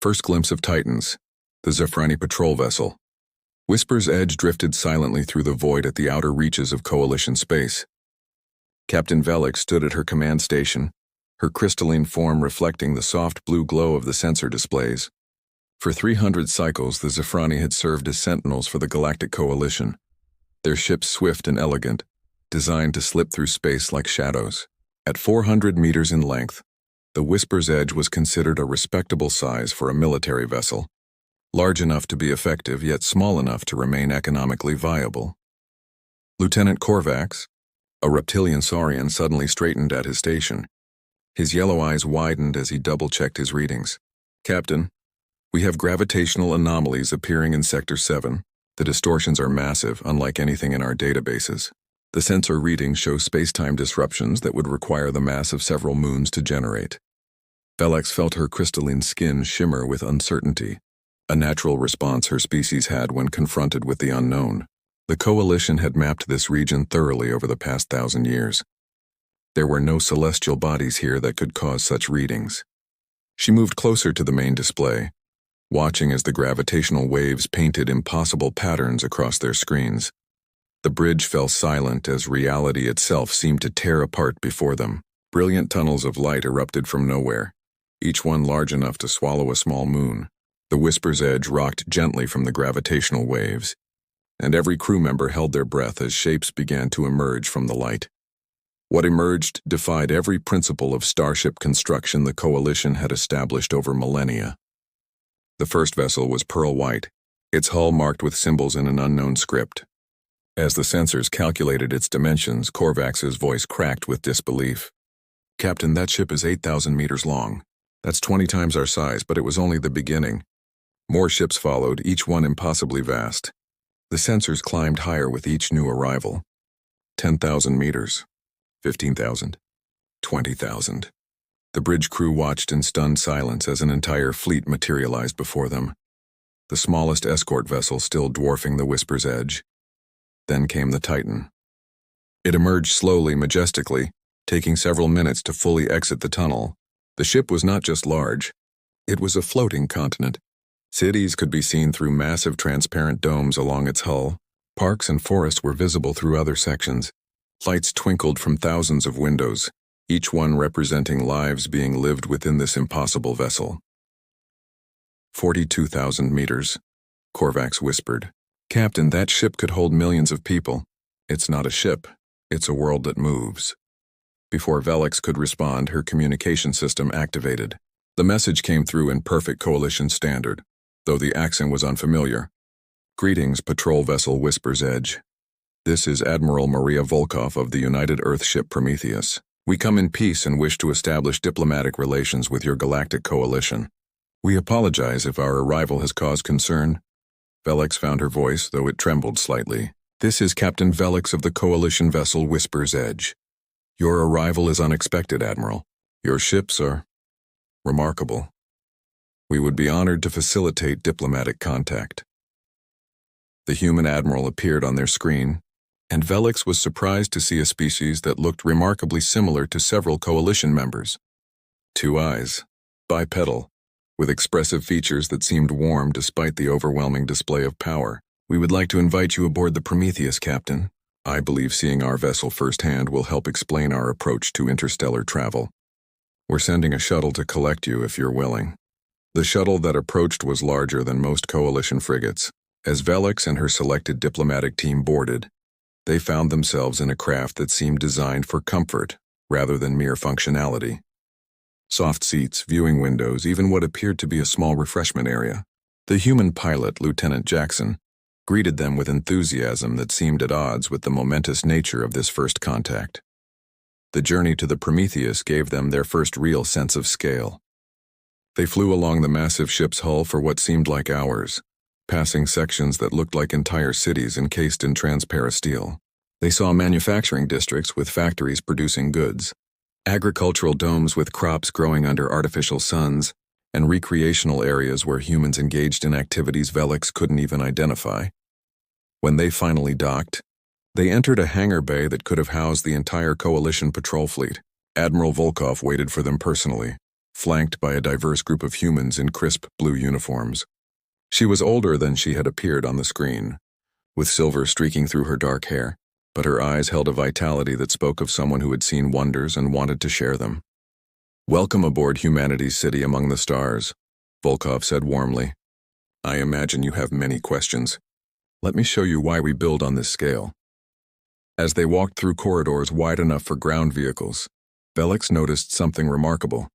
First glimpse of Titans, the Zafrani patrol vessel. Whisper's Edge drifted silently through the void at the outer reaches of Coalition space. Captain Velix stood at her command station, her crystalline form reflecting the soft blue glow of the sensor displays. For 300 cycles, the Zafrani had served as sentinels for the Galactic Coalition, their ships swift and elegant, designed to slip through space like shadows. At 400 meters in length, the Whisper's Edge was considered a respectable size for a military vessel, large enough to be effective yet small enough to remain economically viable. Lieutenant Korvax, a reptilian saurian, suddenly straightened at his station. His yellow eyes widened as he double-checked his readings. "Captain, we have gravitational anomalies appearing in Sector 7. The distortions are massive, unlike anything in our databases. The sensor readings show space-time disruptions that would require the mass of several moons to generate." Velix felt her crystalline skin shimmer with uncertainty, a natural response her species had when confronted with the unknown. The Coalition had mapped this region thoroughly over the past 1,000 years. There were no celestial bodies here that could cause such readings. She moved closer to the main display, watching as the gravitational waves painted impossible patterns across their screens. The bridge fell silent as reality itself seemed to tear apart before them. Brilliant tunnels of light erupted from nowhere, each one large enough to swallow a small moon. The Whisper's Edge rocked gently from the gravitational waves, and every crew member held their breath as shapes began to emerge from the light. What emerged defied every principle of starship construction the Coalition had established over millennia. The first vessel was pearl white, its hull marked with symbols in an unknown script. As the sensors calculated its dimensions, Korvax's voice cracked with disbelief. "Captain, that ship is 8,000 meters long. That's 20 times our size, but it was only the beginning." More ships followed, each one impossibly vast. The sensors climbed higher with each new arrival. 10,000 meters, 15,000, 20,000. The bridge crew watched in stunned silence as an entire fleet materialized before them, the smallest escort vessel still dwarfing the Whisper's Edge. Then came the Titan. It emerged slowly, majestically, taking several minutes to fully exit the tunnel. The ship was not just large, it was a floating continent. Cities could be seen through massive transparent domes along its hull. Parks and forests were visible through other sections. Lights twinkled from thousands of windows, each one representing lives being lived within this impossible vessel. 42,000 meters, Korvax whispered. "Captain, that ship could hold millions of people. It's not a ship, it's a world that moves." Before Velix could respond, her communication system activated. The message came through in perfect Coalition standard, though the accent was unfamiliar. "Greetings, patrol vessel Whisper's Edge. This is Admiral Maria Volkov of the United Earth ship Prometheus. We come in peace and wish to establish diplomatic relations with your galactic coalition. We apologize if our arrival has caused concern." Velix found her voice, though it trembled slightly. "This is Captain Velix of the Coalition vessel Whisper's Edge. Your arrival is unexpected, Admiral. Your ships are remarkable. We would be honored to facilitate diplomatic contact." The human admiral appeared on their screen, and Velix was surprised to see a species that looked remarkably similar to several Coalition members. 2 eyes, bipedal, with expressive features that seemed warm despite the overwhelming display of power. "We would like to invite you aboard the Prometheus, Captain. I believe seeing our vessel firsthand will help explain our approach to interstellar travel. We're sending a shuttle to collect you if you're willing." The shuttle that approached was larger than most Coalition frigates. As Velix and her selected diplomatic team boarded, they found themselves in a craft that seemed designed for comfort rather than mere functionality. Soft seats, viewing windows, even what appeared to be a small refreshment area. The human pilot, Lieutenant Jackson, greeted them with enthusiasm that seemed at odds with the momentous nature of this first contact. The journey to the Prometheus gave them their first real sense of scale. They flew along the massive ship's hull for what seemed like hours, passing sections that looked like entire cities encased in transparent steel. They saw manufacturing districts with factories producing goods, agricultural domes with crops growing under artificial suns, and recreational areas where humans engaged in activities Velix couldn't even identify. When they finally docked, they entered a hangar bay that could have housed the entire Coalition patrol fleet. Admiral Volkov waited for them personally, flanked by a diverse group of humans in crisp blue uniforms. She was older than she had appeared on the screen, with silver streaking through her dark hair, but her eyes held a vitality that spoke of someone who had seen wonders and wanted to share them. "Welcome aboard humanity's city among the stars," Volkov said warmly. "I imagine you have many questions. Let me show you why we build on this scale." As they walked through corridors wide enough for ground vehicles, Velix noticed something remarkable.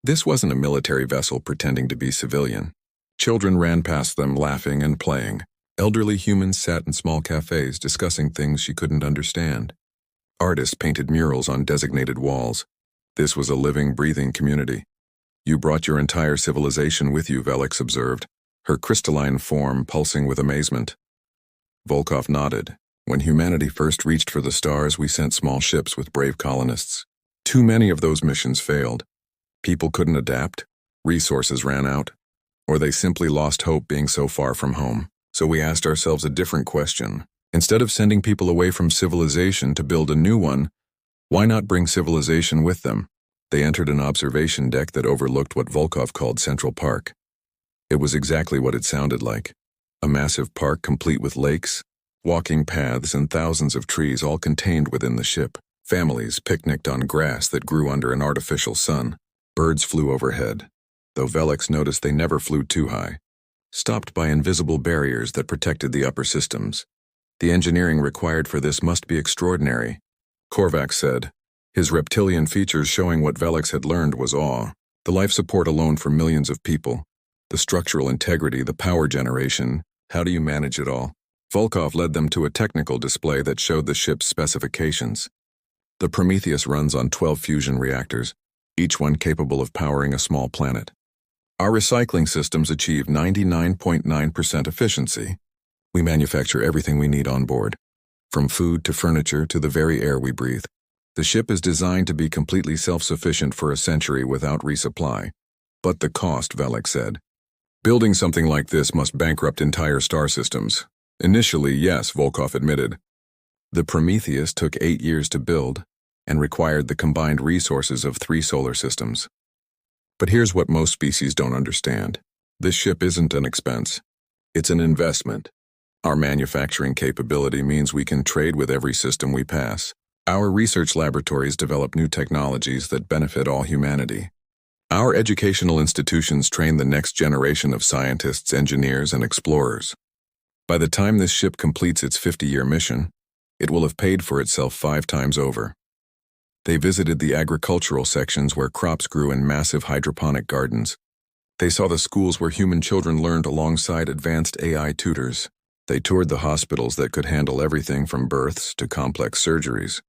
This wasn't a military vessel pretending to be civilian. Children ran past them laughing and playing. Elderly humans sat in small cafes discussing things she couldn't understand. Artists painted murals on designated walls. This was a living, breathing community. "You brought your entire civilization with you," Velix observed, her crystalline form pulsing with amazement. Volkov nodded. "When humanity first reached for the stars, we sent small ships with brave colonists. Too many of those missions failed. People couldn't adapt, resources ran out, or they simply lost hope being so far from home. So we asked ourselves a different question. Instead of sending people away from civilization to build a new one, why not bring civilization with them?" They entered an observation deck that overlooked what Volkov called Central Park. It was exactly what it sounded like. A massive park complete with lakes, walking paths, and thousands of trees all contained within the ship. Families picnicked on grass that grew under an artificial sun. Birds flew overhead, though Velix noticed they never flew too high, stopped by invisible barriers that protected the upper systems. "The engineering required for this must be extraordinary," Korvac said, his reptilian features showing what Velix had learned was awe. "The life support alone for millions of people, the structural integrity, the power generation, how do you manage it all?" Volkov led them to a technical display that showed the ship's specifications. The Prometheus runs on 12 fusion reactors, each one capable of powering a small planet. "Our recycling systems achieve 99.9% efficiency. We manufacture everything we need on board, from food to furniture to the very air we breathe. The ship is designed to be completely self-sufficient for a century without resupply." "But the cost," Velix said. "Building something like this must bankrupt entire star systems." "Initially, yes," Volkov admitted. "The Prometheus took 8 years to build and required the combined resources of 3 solar systems. But here's what most species don't understand. This ship isn't an expense. It's an investment. Our manufacturing capability means we can trade with every system we pass. Our research laboratories develop new technologies that benefit all humanity. Our educational institutions train the next generation of scientists, engineers, and explorers. By the time this ship completes its 50-year mission, it will have paid for itself 5 times over." They visited the agricultural sections where crops grew in massive hydroponic gardens. They saw the schools where human children learned alongside advanced AI tutors. They toured the hospitals that could handle everything from births to complex surgeries.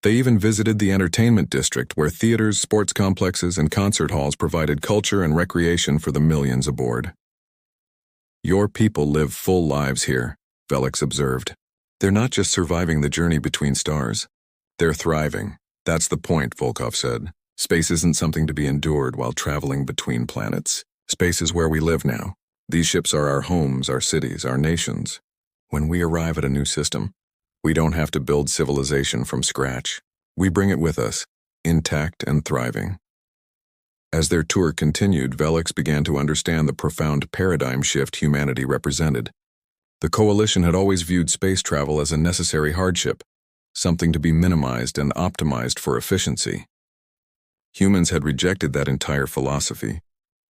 They even visited the entertainment district where theaters, sports complexes, and concert halls provided culture and recreation for the millions aboard. "Your people live full lives here," Velix observed. "They're not just surviving the journey between stars. They're thriving. That's the point," Volkov said. "Space isn't something to be endured while traveling between planets. Space is where we live now. These ships are our homes, our cities, our nations. When we arrive at a new system, we don't have to build civilization from scratch. We bring it with us, intact and thriving." As their tour continued, Velix began to understand the profound paradigm shift humanity represented. The Coalition had always viewed space travel as a necessary hardship, something to be minimized and optimized for efficiency. Humans had rejected that entire philosophy.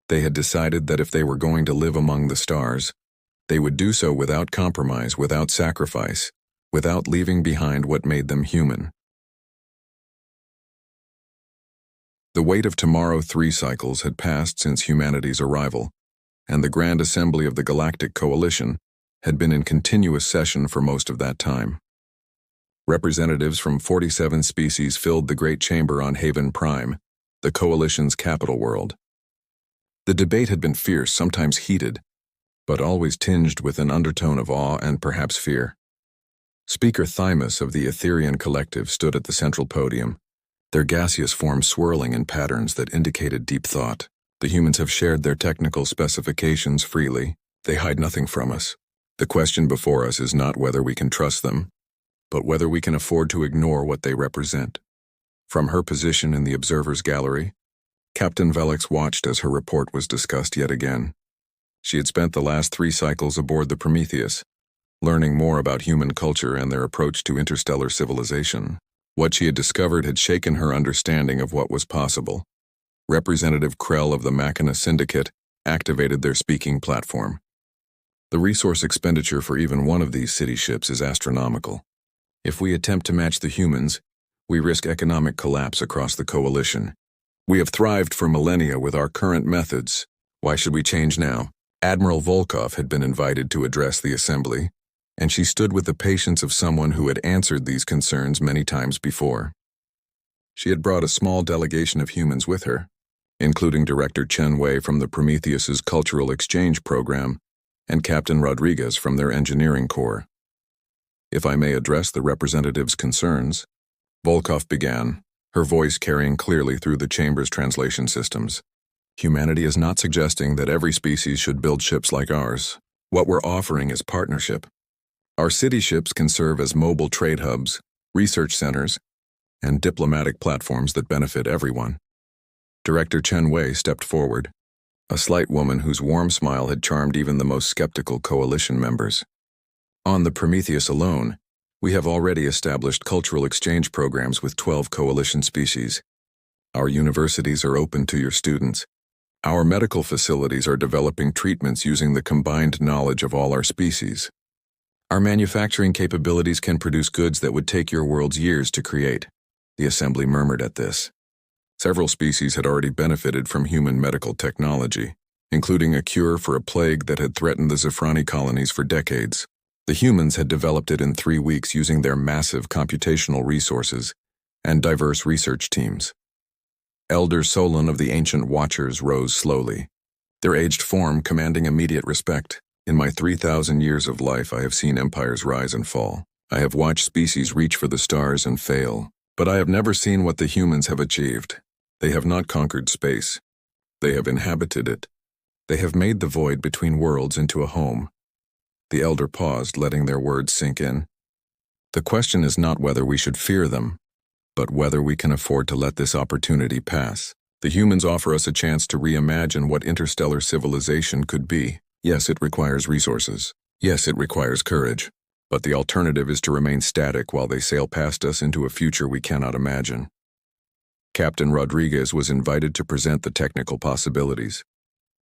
They had decided that if they were going to live among the stars, they would do so without compromise, without sacrifice, without leaving behind what made them human. The weight of tomorrow 3 cycles had passed since humanity's arrival, and the Grand Assembly of the Galactic Coalition had been in continuous session for most of that time. Representatives from 47 species filled the Great Chamber on Haven Prime, the Coalition's capital world. The debate had been fierce, sometimes heated, but always tinged with an undertone of awe and perhaps fear. Speaker Thymus of the Etherian Collective stood at the central podium, their gaseous forms swirling in patterns that indicated deep thought. "The humans have shared their technical specifications freely. They hide nothing from us. The question before us is not whether we can trust them, but whether we can afford to ignore what they represent." From her position in the observer's gallery, Captain Velix watched as her report was discussed yet again. She had spent the last 3 cycles aboard the Prometheus, learning more about human culture and their approach to interstellar civilization. What she had discovered had shaken her understanding of what was possible. Representative Krell of the Machina Syndicate activated their speaking platform. The resource expenditure for even one of these city ships is astronomical. If we attempt to match the humans, we risk economic collapse across the coalition. We have thrived for millennia with our current methods. Why should we change now? Admiral Volkov had been invited to address the assembly, and she stood with the patience of someone who had answered these concerns many times before. She had brought a small delegation of humans with her, including Director Chen Wei from the Prometheus's Cultural Exchange Program and Captain Rodriguez from their Engineering Corps. If I may address the representative's concerns, Volkov began, her voice carrying clearly through the chamber's translation systems. Humanity is not suggesting that every species should build ships like ours. What we're offering is partnership. Our city ships can serve as mobile trade hubs, research centers, and diplomatic platforms that benefit everyone. Director Chen Wei stepped forward, a slight woman whose warm smile had charmed even the most skeptical coalition members. On the Prometheus alone, we have already established cultural exchange programs with 12 coalition species. Our universities are open to your students. Our medical facilities are developing treatments using the combined knowledge of all our species. Our manufacturing capabilities can produce goods that would take your worlds years to create. The assembly murmured at this. Several species had already benefited from human medical technology, including a cure for a plague that had threatened the Zephrani colonies for decades. The humans had developed it in 3 weeks using their massive computational resources and diverse research teams. Elder Solon of the Ancient Watchers rose slowly, their aged form commanding immediate respect. In my 3,000 years of life, I have seen empires rise and fall. I have watched species reach for the stars and fail, but I have never seen what the humans have achieved. They have not conquered space. They have inhabited it. They have made the void between worlds into a home. The elder paused, letting their words sink in. The question is not whether we should fear them, but whether we can afford to let this opportunity pass. The humans offer us a chance to reimagine what interstellar civilization could be. Yes, it requires resources. Yes, it requires courage. But the alternative is to remain static while they sail past us into a future we cannot imagine. Captain Rodriguez was invited to present the technical possibilities.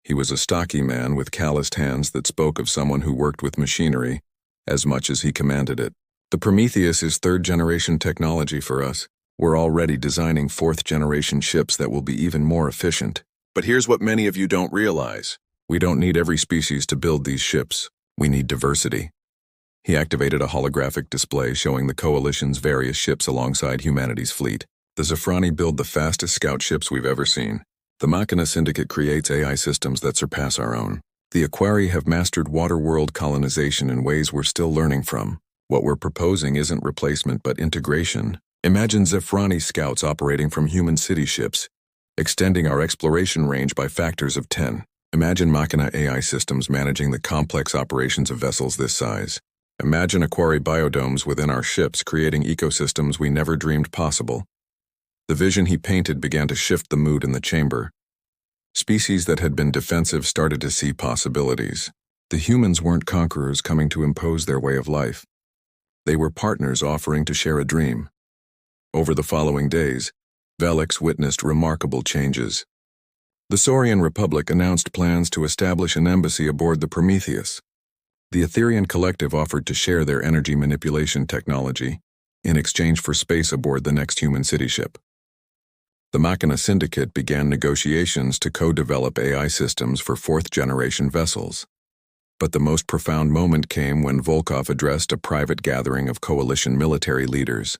He was a stocky man with calloused hands that spoke of someone who worked with machinery as much as he commanded it. The Prometheus is 3rd-generation technology for us. We're already designing 4th-generation ships that will be even more efficient. But here's what many of you don't realize. We don't need every species to build these ships. We need diversity. He activated a holographic display showing the Coalition's various ships alongside humanity's fleet. The Zephrani build the fastest scout ships we've ever seen. The Machina Syndicate creates AI systems that surpass our own. The Aquari have mastered water world colonization in ways we're still learning from. What we're proposing isn't replacement but integration. Imagine Zephrani scouts operating from human city ships, extending our exploration range by factors of 10. Imagine Machina AI systems managing the complex operations of vessels this size. Imagine Aquari biodomes within our ships creating ecosystems we never dreamed possible. The vision he painted began to shift the mood in the chamber. Species that had been defensive started to see possibilities. The humans weren't conquerors coming to impose their way of life. They were partners offering to share a dream. Over the following days, Velix witnessed remarkable changes. The Saurian Republic announced plans to establish an embassy aboard the Prometheus. The Etherian Collective offered to share their energy manipulation technology in exchange for space aboard the next human city ship. The Machina Syndicate began negotiations to co-develop AI systems for 4th-generation vessels. But the most profound moment came when Volkov addressed a private gathering of coalition military leaders.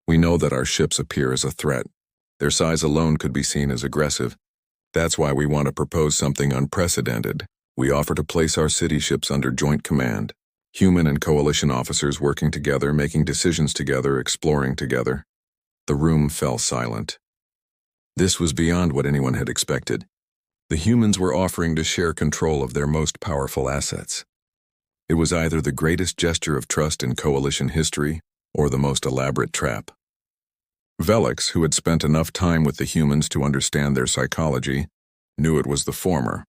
We know that our ships appear as a threat. Their size alone could be seen as aggressive. That's why we want to propose something unprecedented. We offer to place our city ships under joint command. Human and coalition officers working together, making decisions together, exploring together. The room fell silent. This was beyond what anyone had expected. The humans were offering to share control of their most powerful assets. It was either the greatest gesture of trust in coalition history or the most elaborate trap. Velix, who had spent enough time with the humans to understand their psychology, knew it was the former.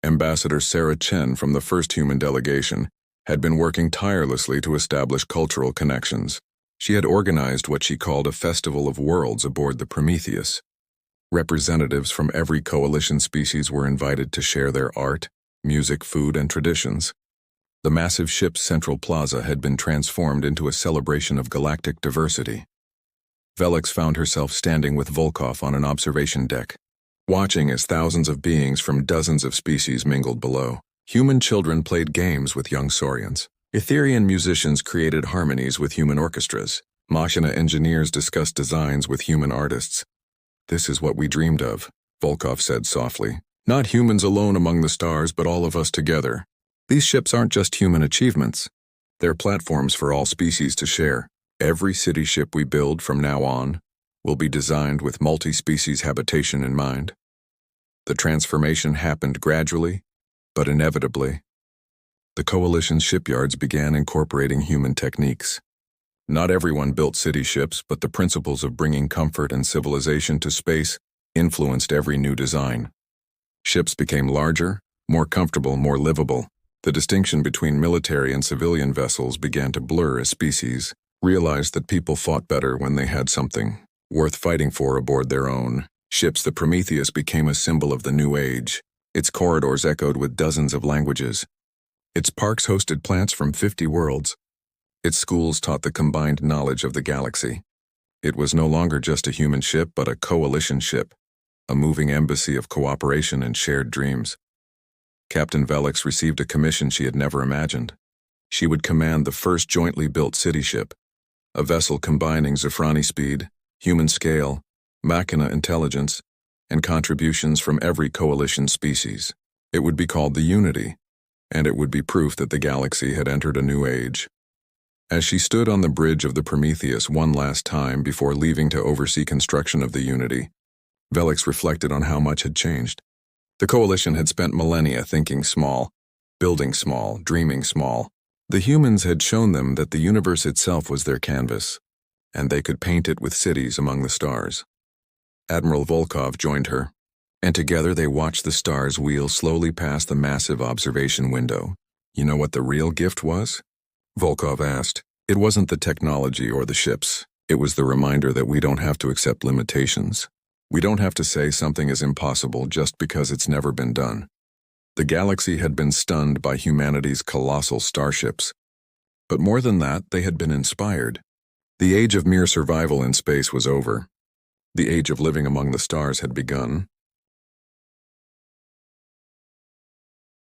Ambassador Sarah Chen from the first human delegation had been working tirelessly to establish cultural connections. She had organized what she called a festival of worlds aboard the Prometheus. Representatives from every coalition species were invited to share their art, music, food, and traditions. The massive ship's central plaza had been transformed into a celebration of galactic diversity. Velix found herself standing with Volkov on an observation deck, watching as thousands of beings from dozens of species mingled below. Human children played games with young saurians. Etherian musicians created harmonies with human orchestras. Machina engineers discussed designs with human artists. "This is what we dreamed of," Volkov said softly. "Not humans alone among the stars, but all of us together. These ships aren't just human achievements. They're platforms for all species to share. Every city ship we build from now on will be designed with multi-species habitation in mind." The transformation happened gradually, but inevitably. The coalition's shipyards began incorporating human techniques. Not everyone built city ships, but the principles of bringing comfort and civilization to space influenced every new design. Ships became larger, more comfortable, more livable. The distinction between military and civilian vessels began to blur as species realized that people fought better when they had something worth fighting for aboard their own ships. The Prometheus became a symbol of the new age. Its corridors echoed with dozens of languages. Its parks hosted plants from 50 worlds. Its schools taught the combined knowledge of the galaxy. It was no longer just a human ship, but a coalition ship, a moving embassy of cooperation and shared dreams. Captain Velix received a commission she had never imagined. She would command the first jointly built city ship, a vessel combining Zafrani speed, human scale, machina intelligence, and contributions from every coalition species. It would be called the Unity, and it would be proof that the galaxy had entered a new age. As she stood on the bridge of the Prometheus one last time before leaving to oversee construction of the Unity, Velix reflected on how much had changed. The coalition had spent millennia thinking small, building small, dreaming small. The humans had shown them that the universe itself was their canvas, and they could paint it with cities among the stars. Admiral Volkov joined her, and together they watched the stars wheel slowly past the massive observation window. "You know what the real gift was?" Volkov asked. "It wasn't the technology or the ships. It was the reminder that we don't have to accept limitations. We don't have to say something is impossible just because it's never been done." The galaxy had been stunned by humanity's colossal starships. But more than that, they had been inspired. The age of mere survival in space was over. The age of living among the stars had begun.